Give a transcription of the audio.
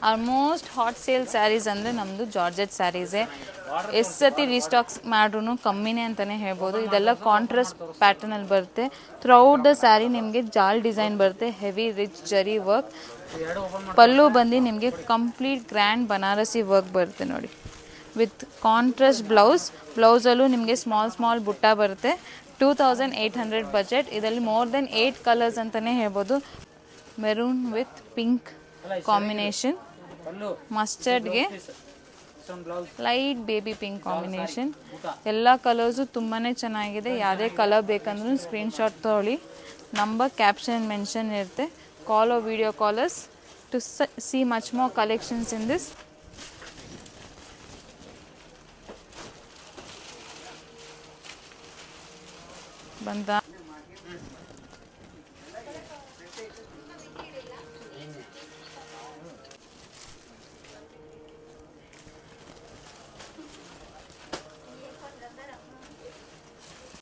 Almost hot sale saris ಅಂದರೆ ನಮ್ಮದು georgette ಸ್ಯಾರೀಸೇ. ಎಷ್ಟು ಸತಿ ರೀಸ್ಟಾಕ್ಸ್ ಮಾಡ್ರೂ ಕಮ್ಮಿನೇ ಅಂತಲೇ ಹೇಳ್ಬೋದು. ಇದೆಲ್ಲ ಕಾಂಟ್ರಾಸ್ಟ್ ಪ್ಯಾಟರ್ನಲ್ಲಿ ಬರುತ್ತೆ. ಥ್ರೂಔಟ್ ದ ಸ್ಯಾರಿ ನಿಮಗೆ ಜಾಲ್ ಡಿಸೈನ್ ಬರುತ್ತೆ, ಹೆವಿ ರಿಚ್ ಜರಿ ವರ್ಕ್. ಪಲ್ಲು ಬಂದು ನಿಮಗೆ ಕಂಪ್ಲೀಟ್ ಗ್ರ್ಯಾಂಡ್ ಬನಾರಸಿ ವರ್ಕ್ ಬರುತ್ತೆ ನೋಡಿ, ವಿತ್ ಕಾಂಟ್ರಾಸ್ಟ್ ಬ್ಲೌಸಲ್ಲೂ ನಿಮಗೆ ಸ್ಮಾಲ್ ಬುಟ್ಟ ಬರುತ್ತೆ. 2800 ಬಜೆಟ್. ಇದರಲ್ಲಿ ಮೋರ್ ದೆನ್ 8 ಕಲರ್ಸ್ ಅಂತಲೇ ಹೇಳ್ಬೋದು. ಮೆರೂನ್ ವಿತ್ ಪಿಂಕ್ ಕಾಂಬಿನೇಷನ್, ಮಸ್ಟರ್ಡ್ಗೆ ಲೈಟ್ ಬೇಬಿ ಪಿಂಕ್ ಕಾಂಬಿನೇಷನ್. ಎಲ್ಲ ಕಲರ್ಸು ತುಂಬಾ ಚೆನ್ನಾಗಿದೆ. ಯಾವುದೇ ಕಲರ್ ಬೇಕಂದ್ರೂ ಸ್ಕ್ರೀನ್ಶಾಟ್ ತೊಗೊಳ್ಳಿ. ನಂಬರ್ ಕ್ಯಾಪ್ಷನ್ ಮೆನ್ಷನ್ ಇರುತ್ತೆ. Call or video call us to see much more collections in this. ಬಂದ